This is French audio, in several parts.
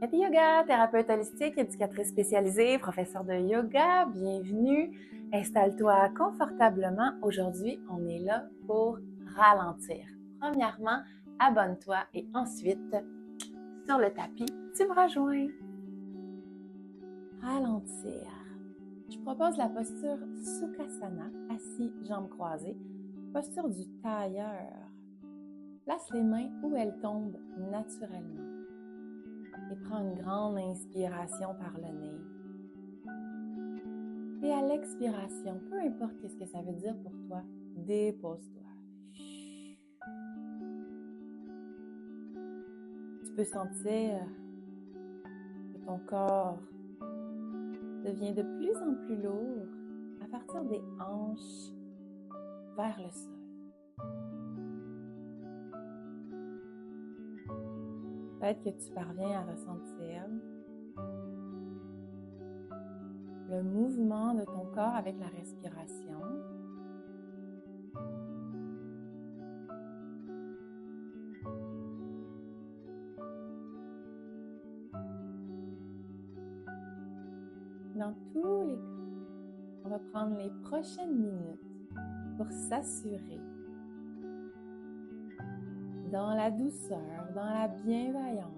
Hatha Yoga, thérapeute holistique, éducatrice spécialisée, professeure de yoga, bienvenue. Installe-toi confortablement. Aujourd'hui, on est là pour ralentir. Premièrement, abonne-toi et ensuite, sur le tapis, tu me rejoins. Ralentir. Je propose la posture Sukhasana, assis, jambes croisées, posture du tailleur. Place les mains où elles tombent naturellement. Et prends une grande inspiration par le nez. Et à l'expiration, peu importe ce que ça veut dire pour toi, dépose-toi. Tu peux sentir que ton corps devient de plus en plus lourd à partir des hanches vers le sol. Peut-être que tu parviens à ressentir le mouvement de ton corps avec la respiration. Dans tous les cas, on va prendre les prochaines minutes pour s'assurer, dans la douceur, dans la bienveillance,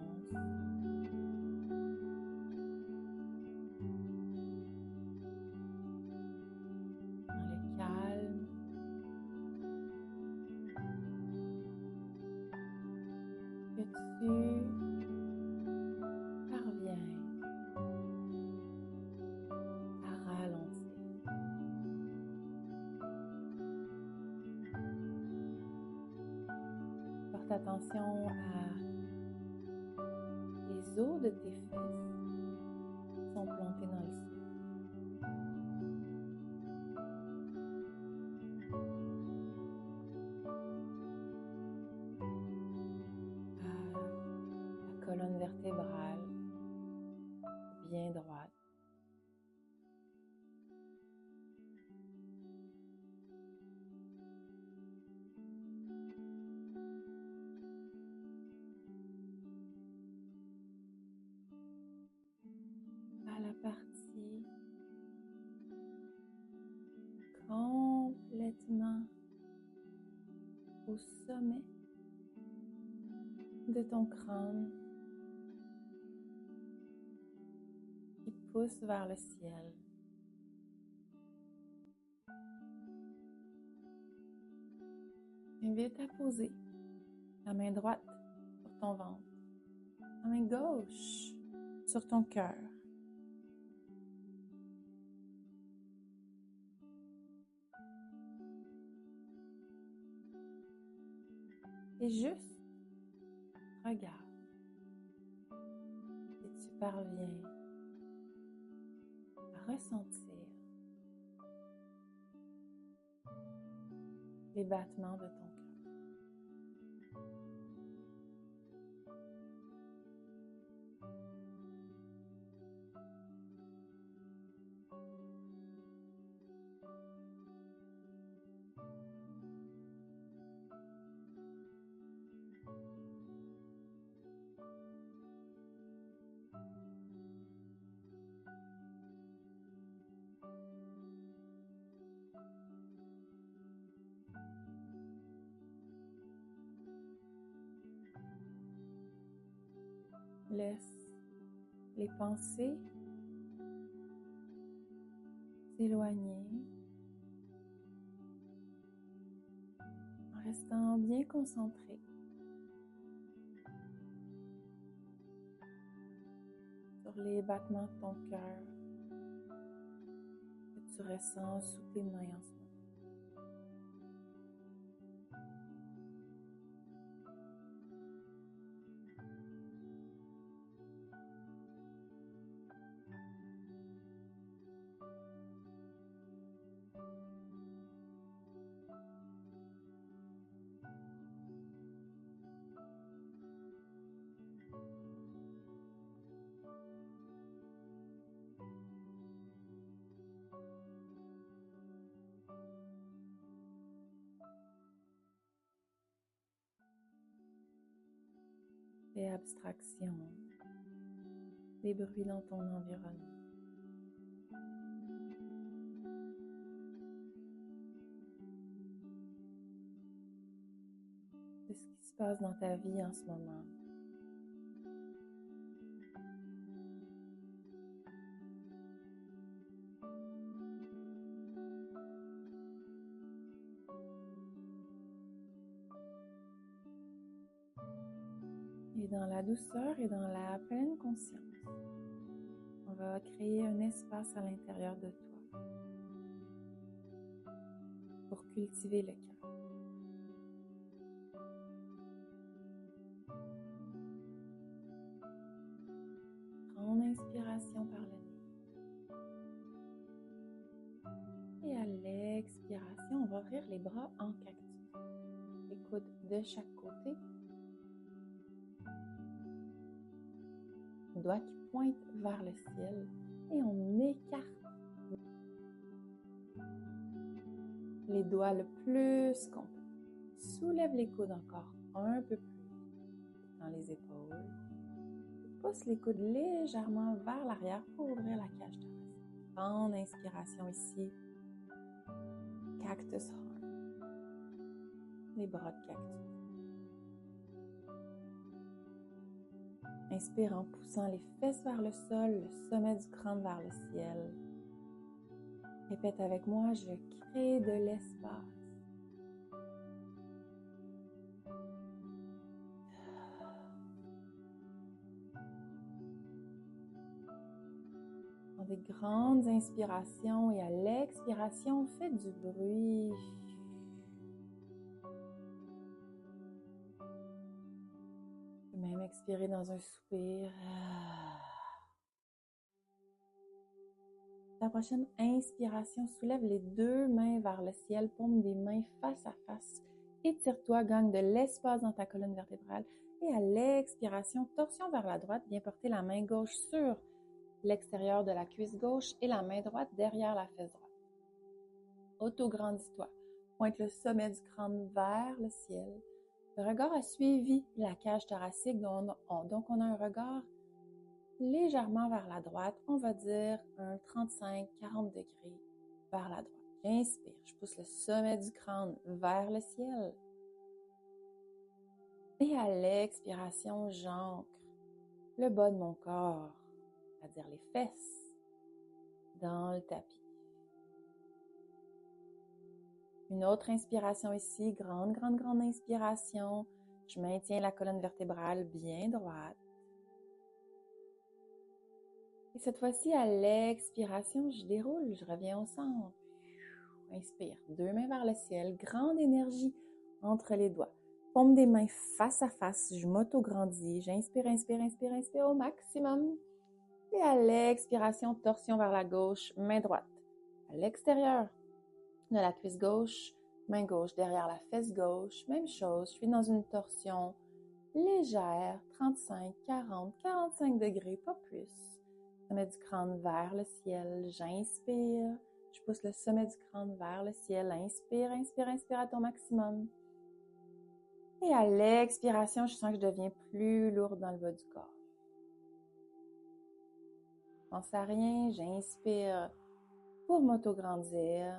dans le calme, que tu parviens à ralentir. Porte attention à les os de tes fesses qui sont plantés dans le sol. À la colonne vertébrale bien droite. À la partie complètement au sommet de ton crâne qui pousse vers le ciel. Invite à poser la main droite sur ton ventre, la main gauche sur ton cœur. Et juste regarde si tu parviens à ressentir les battements de ton cœur. Laisse les pensées s'éloigner en restant bien concentré sur les battements de ton cœur que tu ressens sous tes mains en ce moment. Fais abstraction des bruits dans ton environnement. De ce qui se passe dans ta vie en ce moment. Et dans la douceur et dans la pleine conscience, on va créer un espace à l'intérieur de toi pour cultiver le cœur. Prends inspiration par le nez. Et à l'expiration, on va ouvrir les bras en cactus. Les coudes de chaque côté. Doigts qui pointent vers le ciel. Et on écarte les doigts le plus qu'on peut. Soulève les coudes encore un peu plus dans les épaules. Pousse les coudes légèrement vers l'arrière pour ouvrir la cage thoracique. Prends inspiration ici. Cactus heart. Les bras de cactus. Inspire en poussant les fesses vers le sol, le sommet du crâne vers le ciel. Répète avec moi, je crée de l'espace. Prends des grandes inspirations et à l'expiration, fais du bruit. Tu peux même expirer dans un soupir. Ta prochaine inspiration, soulève les deux mains vers le ciel, paume des mains face à face. Étire-toi, gagne de l'espace dans ta colonne vertébrale. Et à l'expiration, torsion vers la droite, viens porter la main gauche sur l'extérieur de la cuisse gauche et la main droite derrière la fesse droite. Auto-grandis-toi. Pointe le sommet du crâne vers le ciel. Le regard a suivi la cage thoracique, donc on a un regard légèrement vers la droite, on va dire un 35-40 degrés vers la droite. J'inspire, je pousse le sommet du crâne vers le ciel. Et à l'expiration, j'ancre le bas de mon corps, c'est-à-dire les fesses, dans le tapis. Une autre inspiration ici, grande inspiration. Je maintiens la colonne vertébrale bien droite. Et cette fois-ci, à l'expiration, je déroule, je reviens au centre. Inspire, deux mains vers le ciel, grande énergie entre les doigts. Paume des mains face à face, je m'auto-grandis. J'inspire, inspire au maximum. Et à l'expiration, torsion vers la gauche, main droite. À l'extérieur de la cuisse gauche, main gauche derrière la fesse gauche. Même chose, je suis dans une torsion légère, 35, 40, 45 degrés, pas plus. Sommet du crâne vers le ciel, j'inspire. Je pousse le sommet du crâne vers le ciel. Inspire à ton maximum. Et à l'expiration, je sens que je deviens plus lourde dans le bas du corps. Pense à rien, j'inspire pour m'auto-grandir.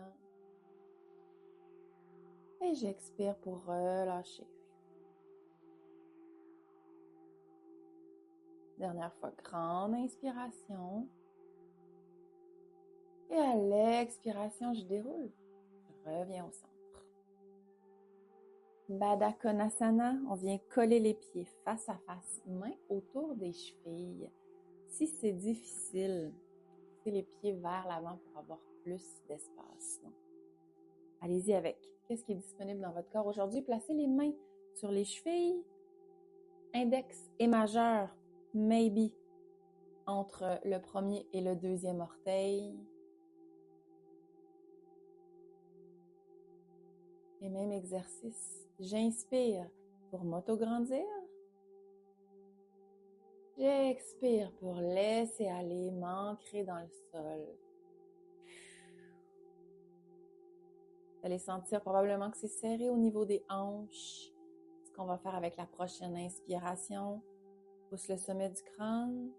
Et j'expire pour relâcher. Dernière fois, grande inspiration. Et à l'expiration, je déroule. Je reviens au centre. Baddha Konasana, on vient coller les pieds face à face, mains autour des chevilles. Si c'est difficile, c'est les pieds vers l'avant pour avoir plus d'espace. Donc, allez-y avec. Qu'est-ce qui est disponible dans votre corps aujourd'hui? Placez les mains sur les chevilles, index et majeur, maybe, entre le premier et le deuxième orteil. Et même exercice. J'inspire pour m'auto-grandir. J'expire pour laisser aller, m'ancrer dans le sol. Vous allez sentir probablement que c'est serré au niveau des hanches. Ce qu'on va faire avec la prochaine inspiration. Pousse le sommet du crâne.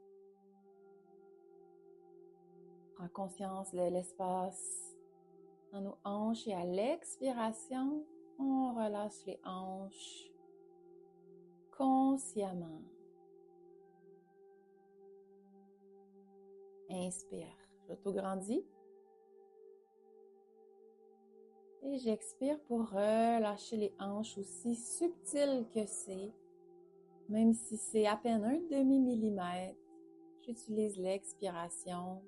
Prends conscience de l'espace dans nos hanches et à l'expiration, on relâche les hanches consciemment. Inspire, j'autograndis. Et j'expire pour relâcher les hanches aussi subtiles que c'est. Même si c'est à peine un demi-millimètre, j'utilise l'expiration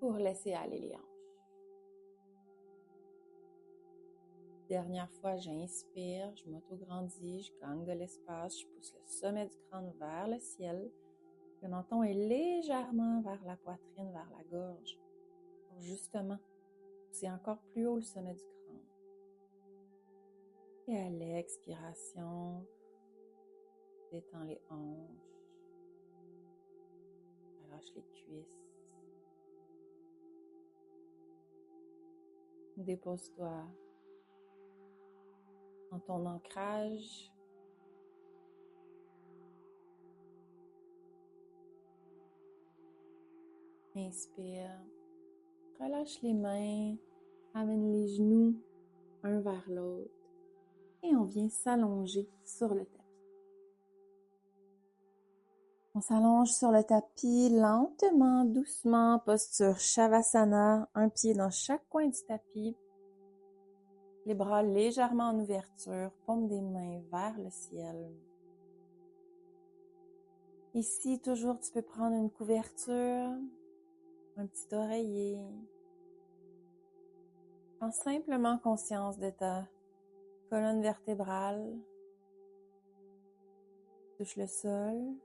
pour laisser aller les hanches. Dernière fois, j'inspire, je m'autograndis, je gagne de l'espace, je pousse le sommet du crâne vers le ciel. Le menton est légèrement vers la poitrine, vers la gorge, pour justement pousser encore plus haut le sommet du crâne. Et à l'expiration, détends les hanches, relâche les cuisses. Dépose-toi dans ton ancrage. Inspire, relâche les mains, amène les genoux un vers l'autre et on vient s'allonger sur le tapis. On s'allonge sur le tapis lentement, doucement, posture Shavasana, un pied dans chaque coin du tapis, les bras légèrement en ouverture, paume des mains vers le ciel. Ici, toujours, tu peux prendre une couverture, un petit oreiller. Prends simplement conscience de ta colonne vertébrale. Touche le sol.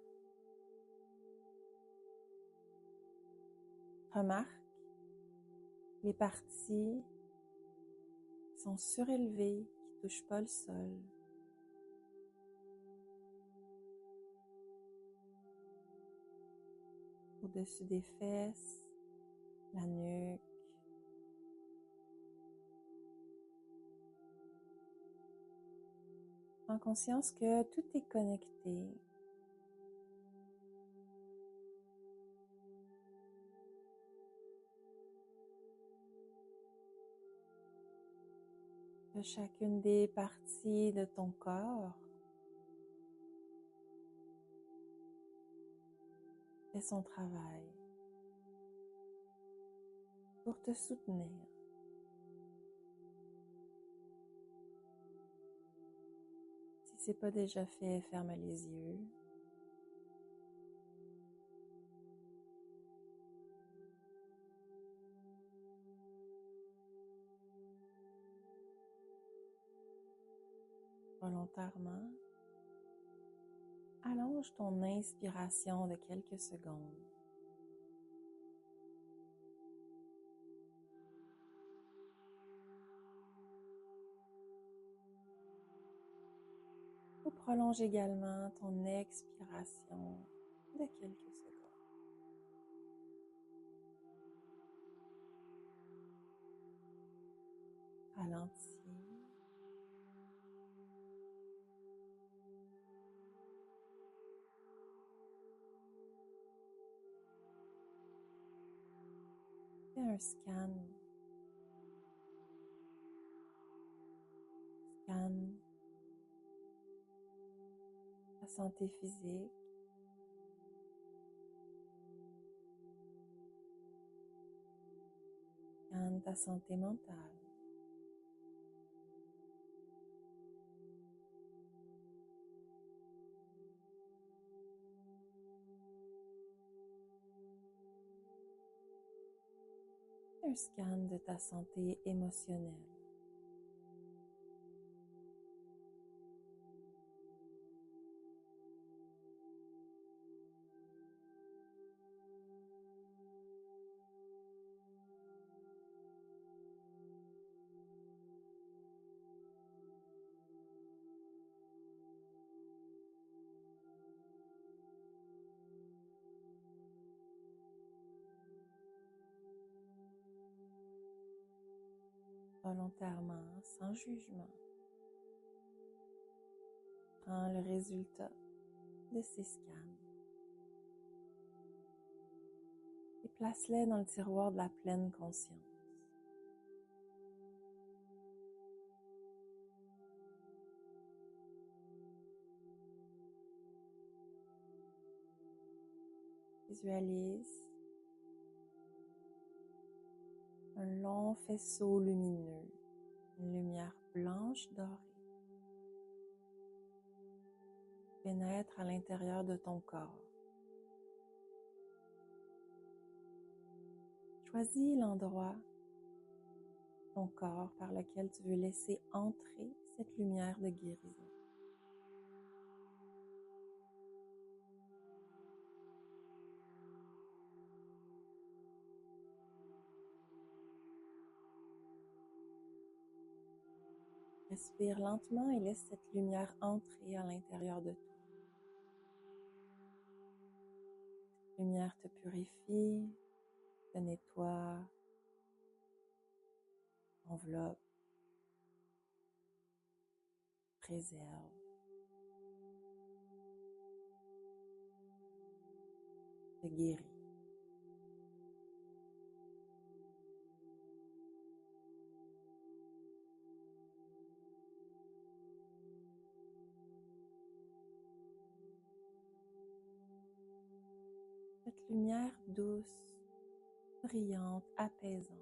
Remarque les parties qui sont surélevées, qui ne touchent pas le sol. Au-dessus des fesses, la nuque. Prends conscience que tout est connecté. Que chacune des parties de ton corps fait son travail pour te soutenir. Si ce n'est pas déjà fait, ferme les yeux. Volontairement, allonge ton inspiration de quelques secondes. Ou prolonge également ton expiration de quelques secondes. Ralentis. Fais un scan. Scan ta santé physique. Scan ta santé mentale. Un scan de ta santé émotionnelle. Volontairement, sans jugement, prends le résultat de ces scans et place-les dans le tiroir de la pleine conscience. Visualise un long faisceau lumineux, une lumière blanche dorée, pénètre à l'intérieur de ton corps. Choisis l'endroit de ton corps par lequel tu veux laisser entrer cette lumière de guérison. Respire lentement et laisse cette lumière entrer à l'intérieur de toi. Cette lumière te purifie, te nettoie, enveloppe, préserve. Te guérit. Cette lumière douce, brillante, apaisante.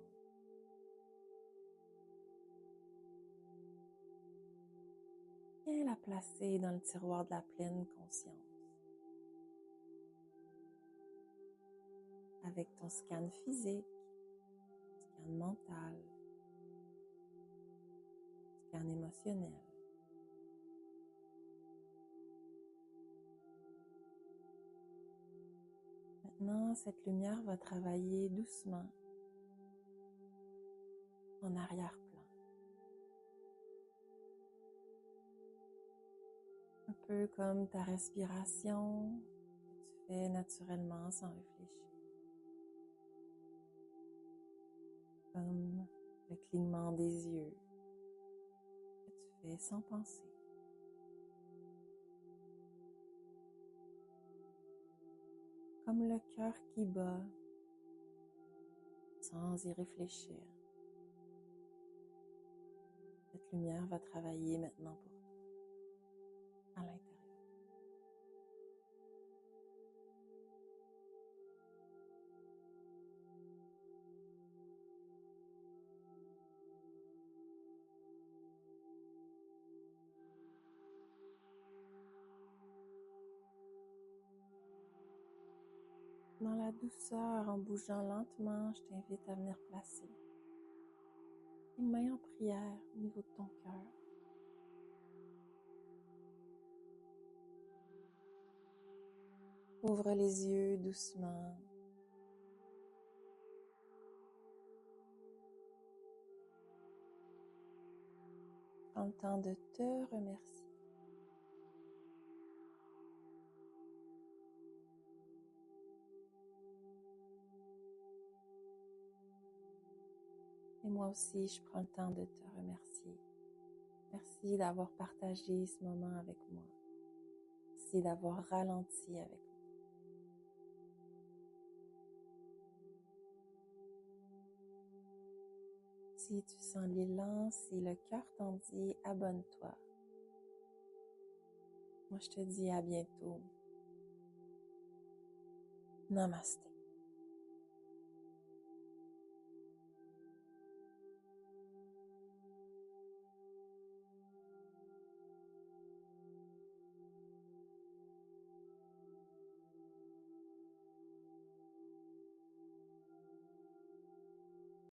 Viens la placer dans le tiroir de la pleine conscience. Avec ton scan physique, scan mental, scan émotionnel. Maintenant, cette lumière va travailler doucement en arrière-plan. Un peu comme ta respiration que tu fais naturellement sans réfléchir. Comme le clignement des yeux que tu fais sans penser. Comme le cœur qui bat sans y réfléchir. Cette lumière va travailler maintenant pour toi, à l'intérieur. Dans la douceur, en bougeant lentement, je t'invite à venir placer tes mains en prière au niveau de ton cœur. Ouvre les yeux doucement. Prends le temps de te remercier. Et moi aussi, je prends le temps de te remercier. Merci d'avoir partagé ce moment avec moi. Merci d'avoir ralenti avec moi. Si tu sens l'élan, si le cœur t'en dit, abonne-toi. Moi, je te dis à bientôt. Namasté.